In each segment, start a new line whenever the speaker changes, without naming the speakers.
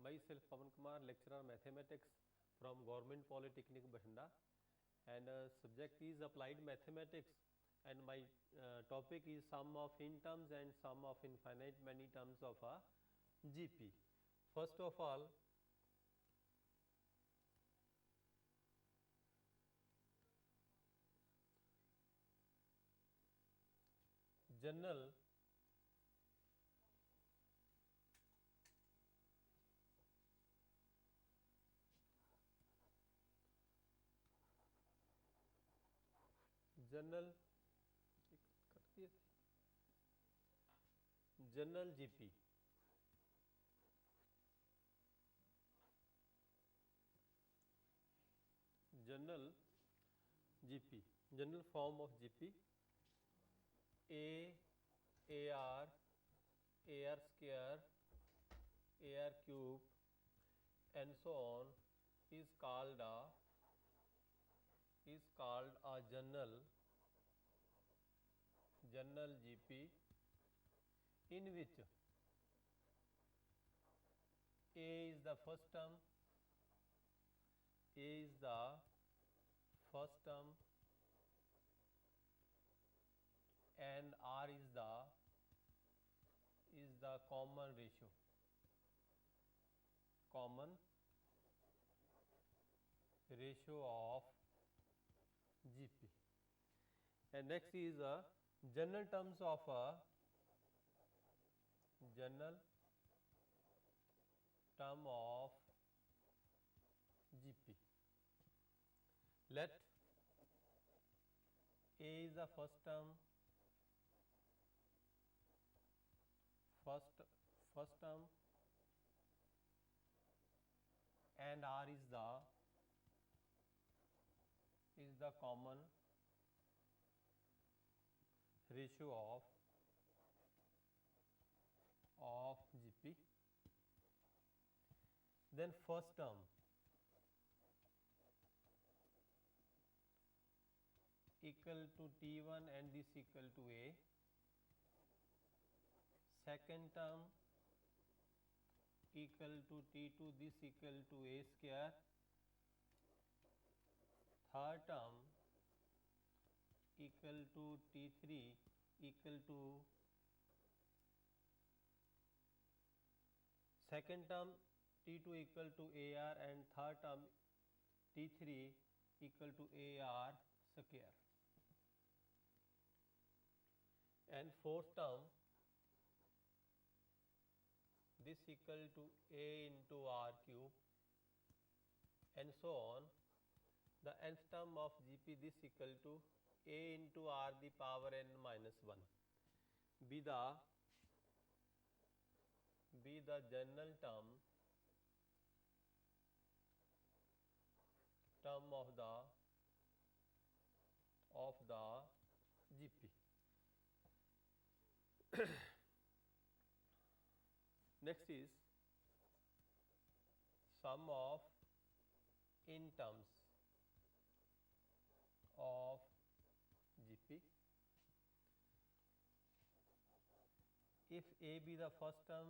Myself Pavan Kumar, lecturer mathematics from Government Polytechnic Bathinda, and subject is applied mathematics, and my topic is sum of n terms and sum of infinite many terms of a GP. First of all, general general general GP. General GP, general form of GP, AR, AR square, AR cube and so on is called a general GP, in which A is the first term, and R is the common ratio, of GP. And next is general terms of GP. Let A is the first term, and R is the common ratio of GP. Then first term equal to T1 and this equal to A. Second term equal to T2, this equal to A square. Third term equal to T3 equal to second term T2 equal to AR and third term T3 equal to AR square. And fourth term this equal to A into R cube and so on. The nth term of GP this equal to A into R the power n minus 1 be the general term of the GP. Next is sum of n terms of GP. If A be the first term,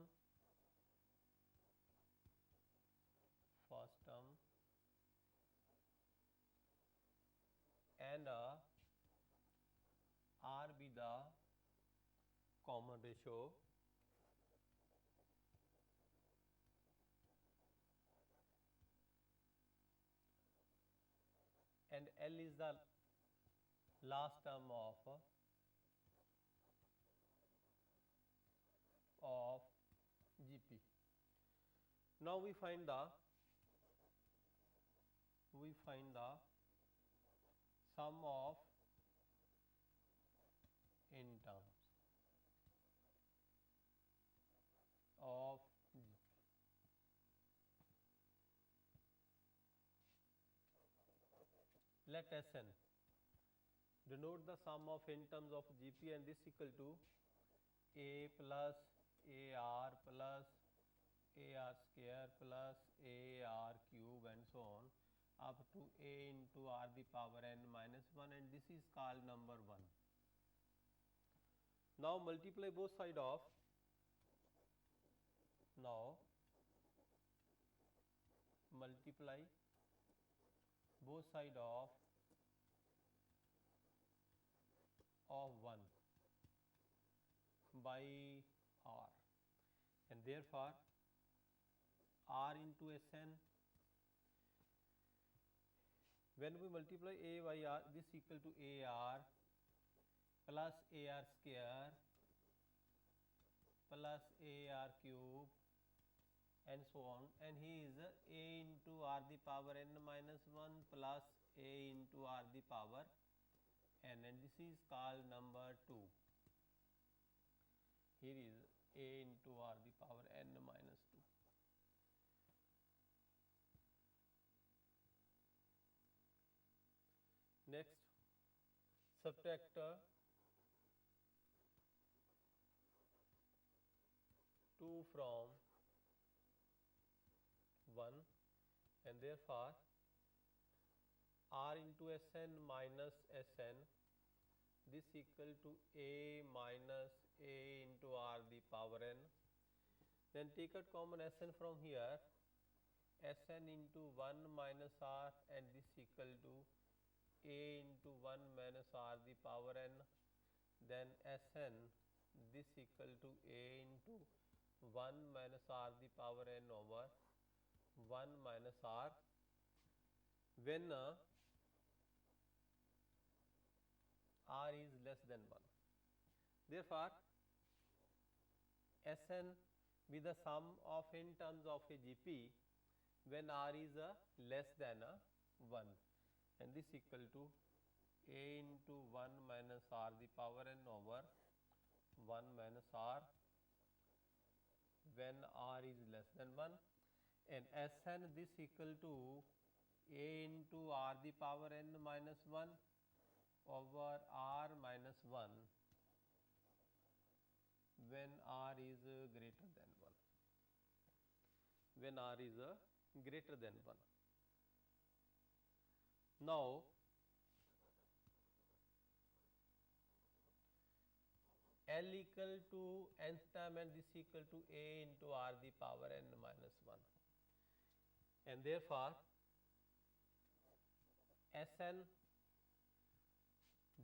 and R be the common ratio, and L is the last term of GP. Now we find the sum of n terms of GP. Let Sn denote the sum of n terms of GP, and this equal to A plus AR plus AR square plus AR cube and so on up to A into R the power n minus 1, and this is called number 1. Now multiply both side of multiply both side of 1 by r, and therefore r into Sn, when we multiply a by r, this equal to ar plus ar square plus ar cube and so on, and here is a into r the power n minus 1 plus a into r the power n, and this is called number 2. Here is a into r the power n minus 2. Next, subtract 2 from 1, and therefore r into Sn minus Sn, this equal to a minus a into r the power n. Then take out common Sn from here, Sn into 1 minus r, and this equal to a into 1 minus r the power n. Then Sn, this equal to a into 1 minus r the power n over 1 minus r, when r is less than 1. Therefore, Sn be the sum of n terms of a GP when r is less than 1, and this equal to a into 1 minus r the power n over 1 minus r when r is less than 1, and Sn this equal to a into r the power n minus 1 over r minus 1 when r is greater than 1, when r is greater than 1. Now, L equal to nth time, and this equal to a into r the power n minus 1, and therefore Sn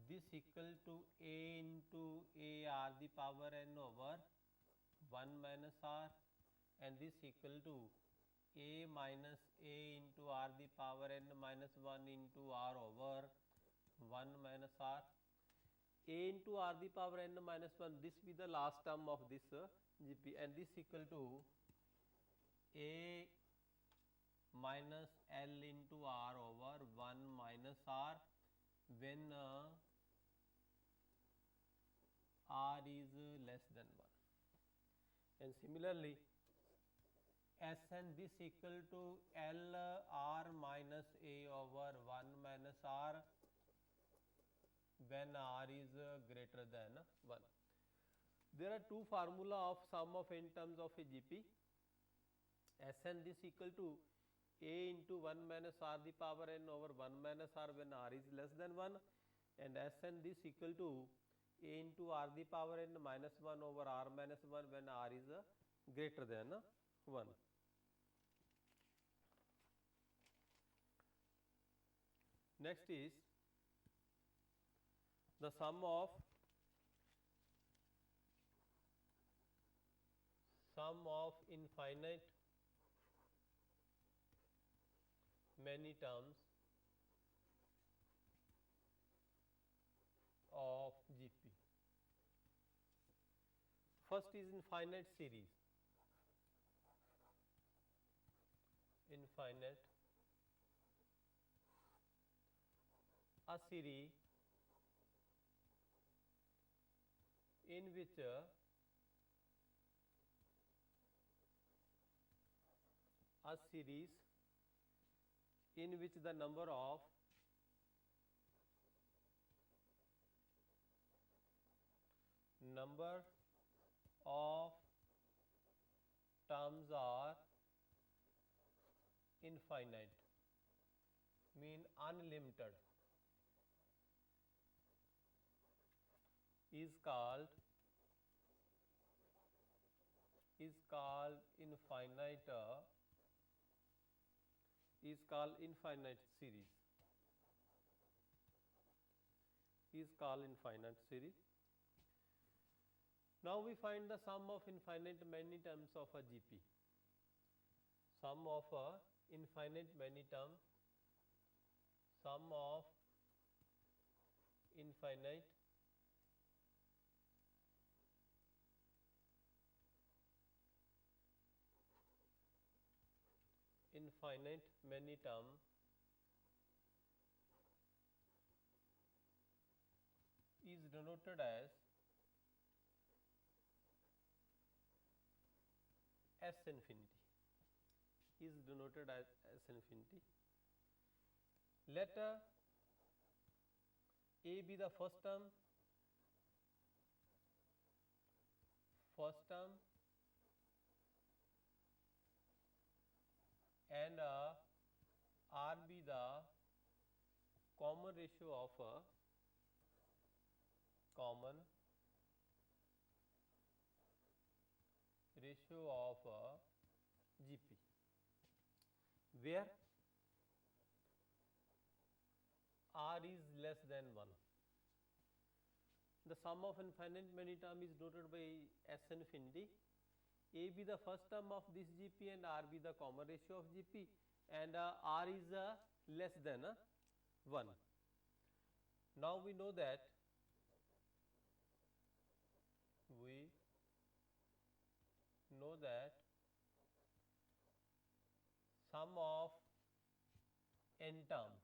this equal to a into a r the power n over 1 minus r, and this equal to a minus a into r the power n minus 1 into r over 1 minus r. A into r the power n minus 1, this be the last term of this GP, and this equal to a minus L into r over 1 minus r when r is less than 1, and similarly Sn this equal to L r minus a over 1 minus r when r is greater than 1. There are two formula of sum of n terms of a GP. Sn this equal to a into 1 minus r the power n over 1 minus r when r is less than 1, and Sn this equal to a into r the power n minus 1 over r minus 1 when r is greater than 1. Next is the sum of infinite many terms of GP. First is infinite series. Infinite, a series in which the number of terms are infinite, mean unlimited, is called infinite is called infinite series. Is called infinite series. Now we find the sum of infinite many terms of a GP. Sum of a infinite many terms. Sum of infinite many terms is denoted as S infinity. Is denoted as S infinity. Let A be the first term, and R be the common ratio of a GP, where R is less than 1. The sum of infinite many term is denoted by S infinity. A be the first term of this GP and R be the common ratio of GP, and R is less than 1. Now we know that sum of n terms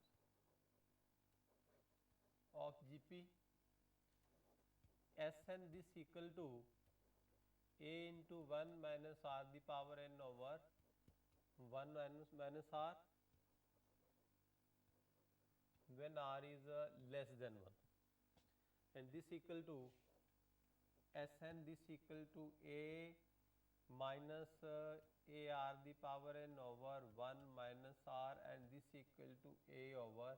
of GP Sn this equal to A into 1 minus R the power n over 1 minus R when R is less than 1, and this equal to Sn this equal to A minus AR the power n over 1 minus R, and this equal to A over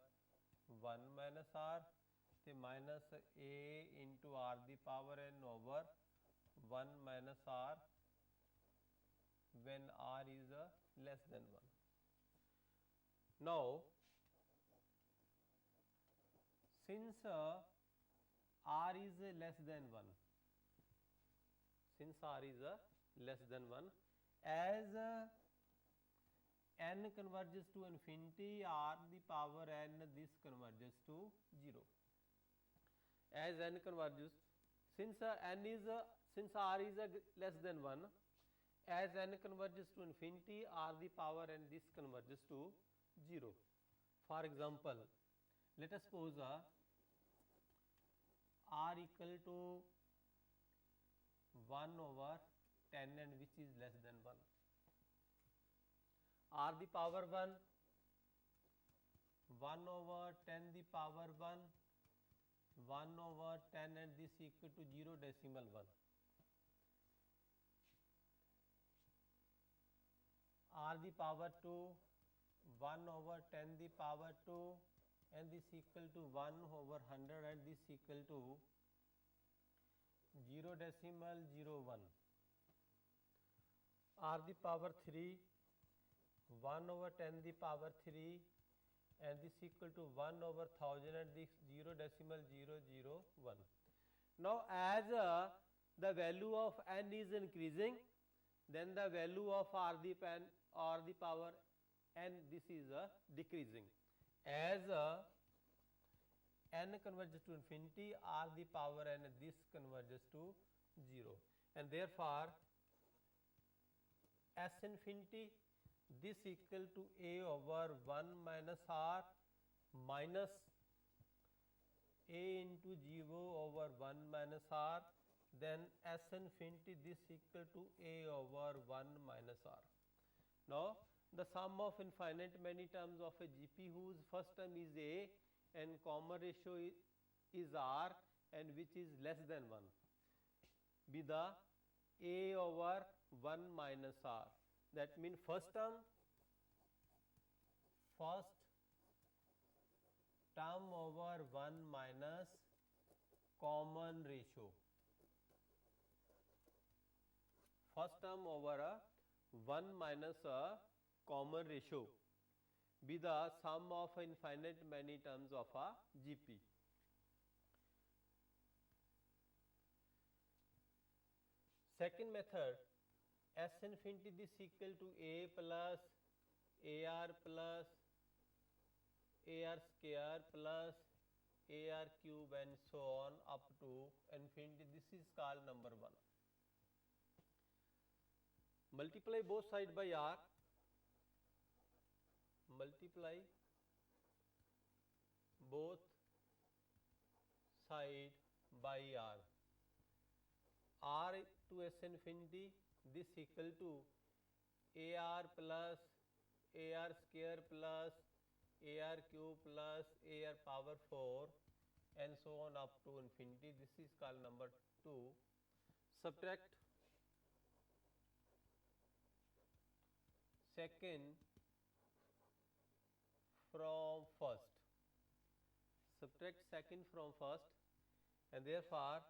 1 minus R, say minus A into R the power n over 1 minus R when R is less than 1. Now, since R is less than 1, as n converges to infinity, R the power n this converges to 0. As n converges, since R is less than 1, as n converges to infinity, R the power n this converges to 0. For example, let us suppose R equal to 1 over 10 and which is less than 1. R the power 1 over 10 the power 1 over 10 and this equal to 0 decimal 1. R the power 2 1 over 10 the power 2 and this equal to 1 over 100 and this equal to 0 decimal 01. R the power 3 1 over 10 the power 3 and this equal to 1 over 1000 and this 0 decimal 001. Now, as the value of n is increasing, then the value of R the power n this is decreasing. As n converges to infinity, R the power n this converges to 0, and therefore S infinity this equal to A over 1 minus R minus A into 0 over 1 minus R, then S infinity this equal to A over 1 minus R. Now, the sum of infinite many terms of a GP whose first term is A and common ratio is R and which is less than 1 be the A over 1 minus R. That means first term over 1 minus common ratio. First term over 1 minus a common ratio be the sum of infinite many terms of a GP. Second method, S infinity this equal to A plus AR plus AR square plus AR cube and so on up to infinity. This is called number 1. Multiply both sides by R, multiply both side by R. R to S infinity this equal to AR plus AR square plus AR cube plus AR power 4 and so on up to infinity. This is called number 2. Subtract second from first. Subtract second from first, and therefore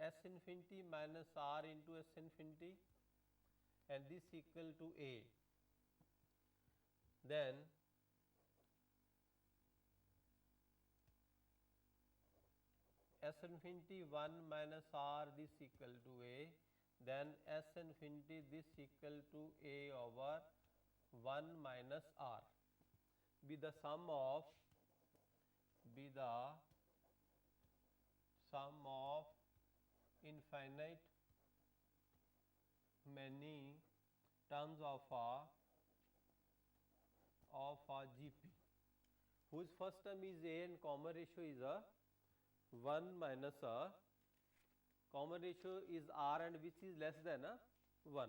S infinity minus R into S infinity, and this equal to A. Then S infinity 1 minus R this equal to A, then S infinity this equal to A over 1 minus R be the sum of infinite many terms of a GP, whose first term is A and common ratio is a 1 minus a common ratio is R and which is less than a 1.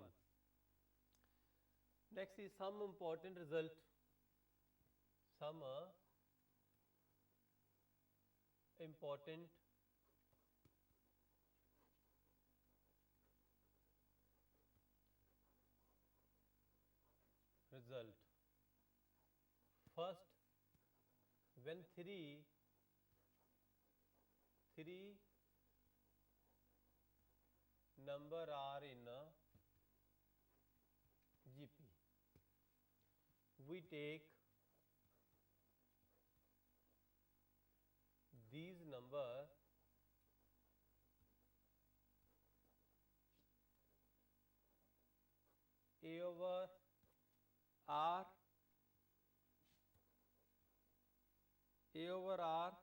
Next is some important result. Some important result. First, when three number are in a GP, we take these number A over R, A over R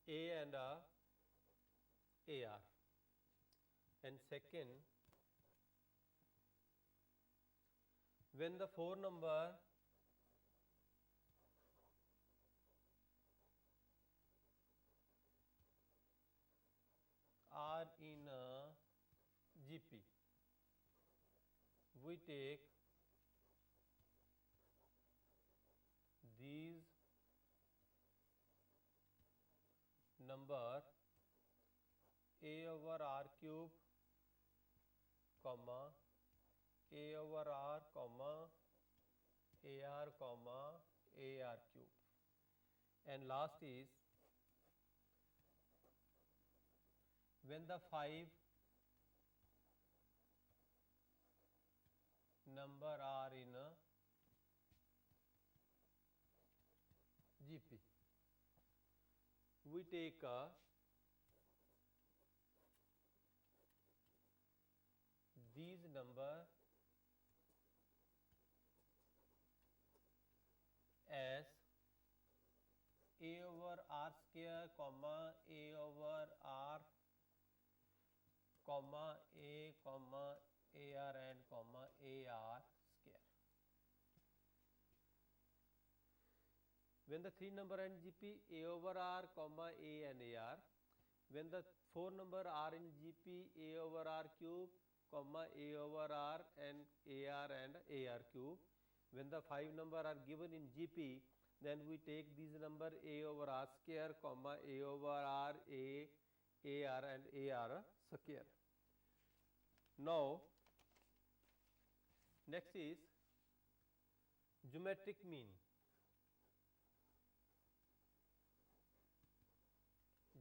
A and AR, and second, when the 4 number are in a GP, we take these number A over R cube, comma A over R, comma AR, comma AR cube, and last is when the 5 number are in a GP, we take these number as A over R square, comma A over R, comma A, comma AR and comma AR square. When the 3 number and GP, A over R, comma A and AR. When the 4 number are in GP, A over R cube, comma A over R and AR cube. When the 5 number are given in GP, then we take these number A over R square, comma A over R, AR and AR square. Now, next is geometric mean.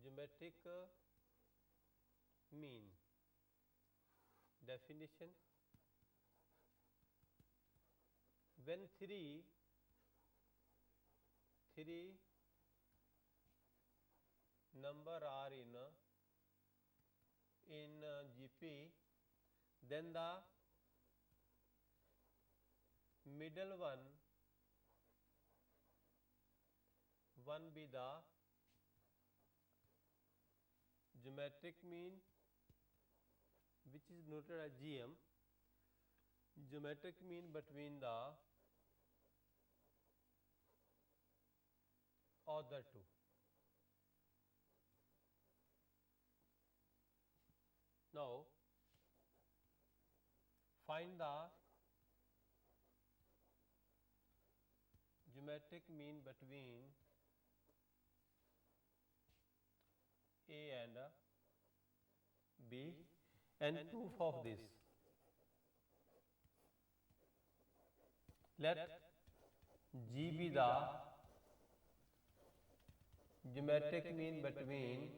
Geometric mean. definition. When three number are in GP, then the middle one be the geometric mean, which is noted as GM, geometric mean between the other two. Now find the geometric mean between A and B and proof of this. Let G be the geometric mean between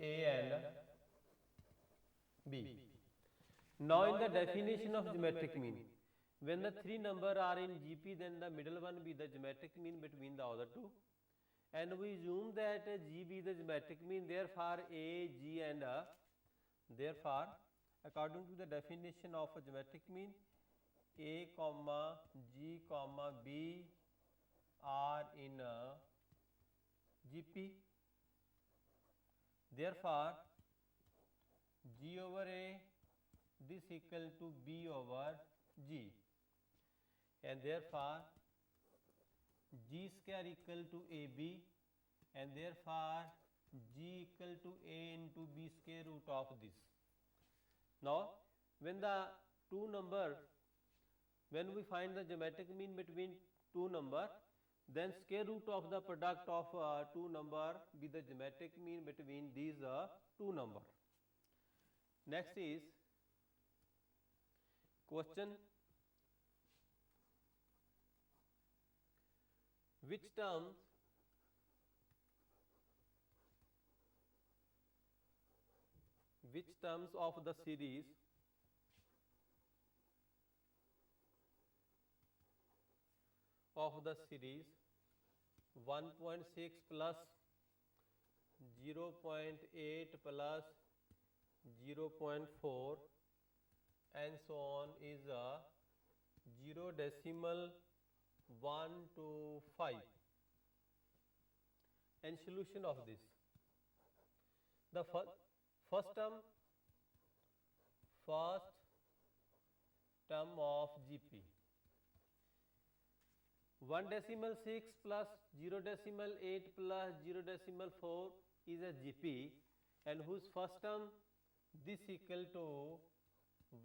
A and B. Now in the definition of geometric mean, when the three number are in GP, then the middle one be the geometric mean between the other two, and we assume that G be the geometric mean, therefore A, G and therefore according to the definition of a geometric mean, A comma G comma B are in GP. Therefore G over A this equal to B over G, and therefore G square equal to AB, and therefore G equal to A into B square root of this. Now when the two number, when we find the geometric mean between two number, then square root of the product of two number be the geometric mean between these two number. Next is question: which terms of the series of the series 1.6 plus 0.8 plus 0.4 and so on is a 0.1 to 5, and solution of this. The first term of GP, 1.6 plus 0.8 plus 0.4 is a GP, and whose first term this equal to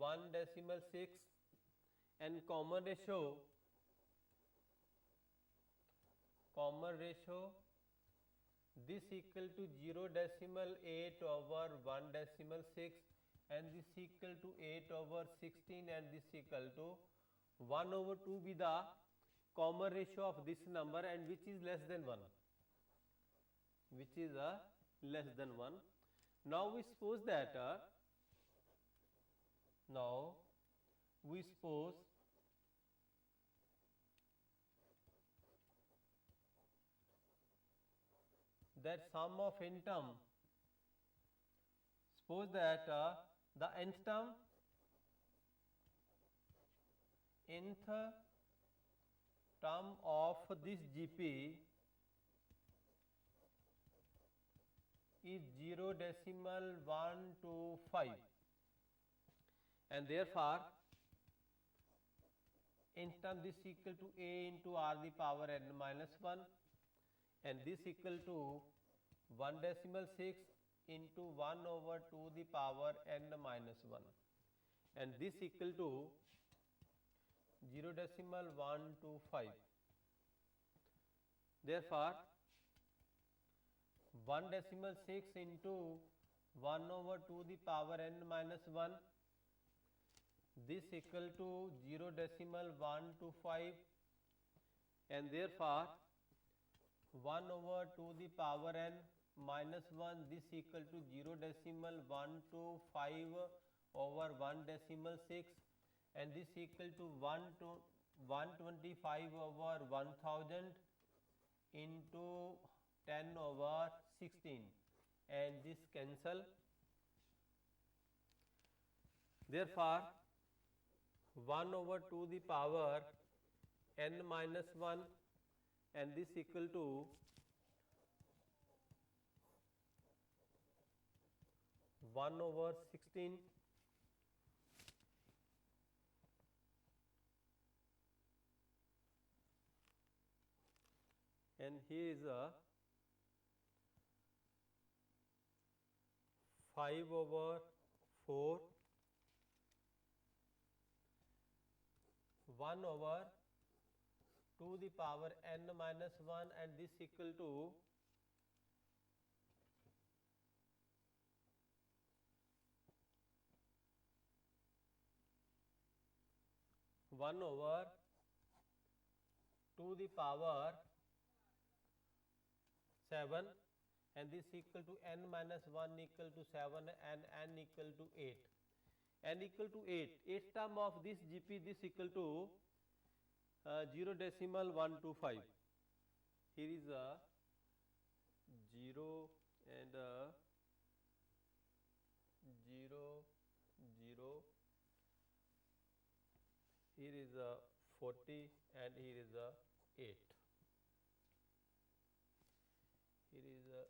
1.6, and common ratio this equal to 0.8 over 1.6, and this equal to 8 over 16, and this equal to 1 over 2 be the common ratio of this number, and which is less than 1, which is less than 1. Now we suppose that that sum of n term, suppose that the nth term of this GP is 0.1 to 5, and therefore nth term this equal to A into R the power n minus 1, and this equal to 1.6 into 1 over 2 the power n minus 1, and this equal to 0.1 to 5. Therefore 1.6 into 1 over 2 the power n minus 1, this equal to 0.1 to 5, and therefore 1 over 2 the power n minus 1, this equal to 0 decimal 1 to 5 over 1 decimal 6, and this equal to 1 to 125 over 1000 into 10 over 16, and this cancel. Therefore, 1 over 2 the power n minus 1, and this equal to 1 over 16, and here is a 5 over 4, 1 over 2 the power n minus 1, and this equal to 1 over 2 the power 7, and this equal to n minus 1 equal to 7, and n equal to 8. N equal to 8. 8th term of this GP, this equal to 0 decimal 125. Here is a 0 and 0, 0. Here is a 40, and here is a 8. Here is a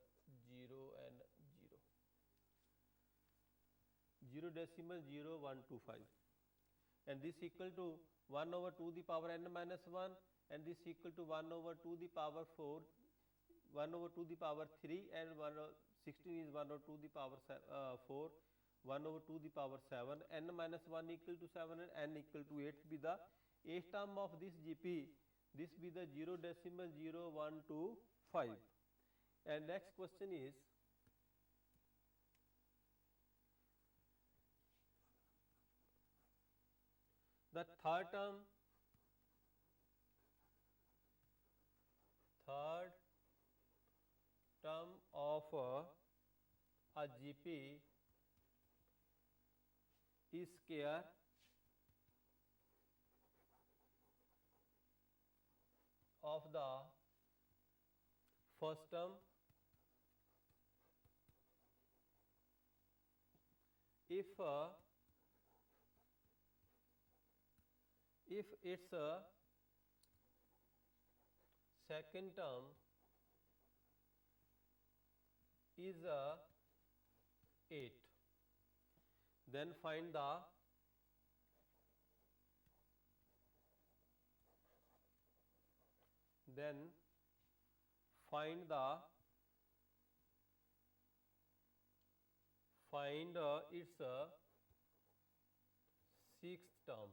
0 and 0. 0 decimal 0 125, and this equal to 1 over 2 the power n minus 1, and this equal to 1 over 2 the power 4, 1 over 2 the power 3, and 16 is 1 over 2 the power 4, 1 over 2 the power 7, n minus 1 equal to 7, and n equal to 8 be the 8th term of this GP. This be the 0 decimal 0 1 2 5. And next question is, the third term of a GP is square of the first term if its second term is 8, then find the its sixth term.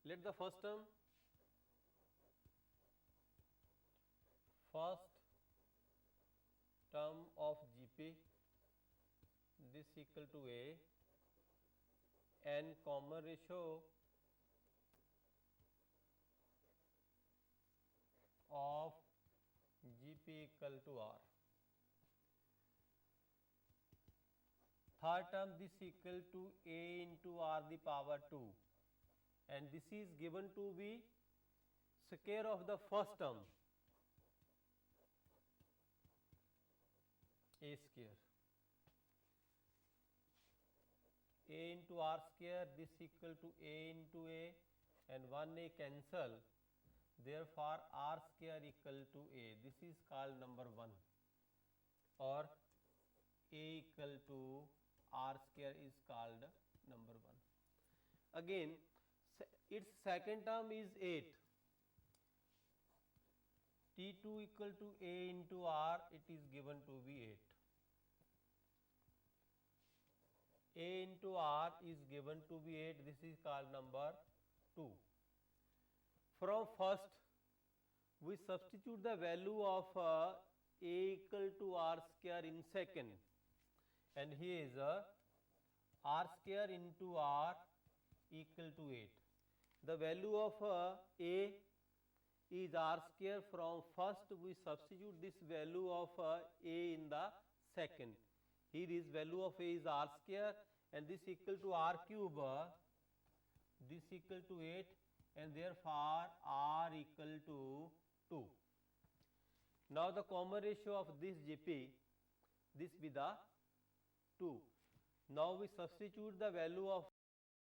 Let the first term of GP, this equal to A, and common ratio of GP equal to R. Third term, this equal to A into R the power 2, and this is given to be square of the first term, A square. A into R square, this equal to A into A, and 1A cancel. Therefore, R square equal to A. This is called number 1, or A equal to R square is called number 1. Again, its second term is 8. T2 equal to A into R, it is given to be 8. A into R is given to be 8. This is called number 2. From first, we substitute the value of A equal to R square in second, and here is R square into R equal to 8. The value of A is r square. From first we substitute this value of a in the second. Here is value of a is r square and this equal to r cube, this equal to 8 and therefore r equal to 2. Now the common ratio of this GP, this be the 2. Now we substitute the value of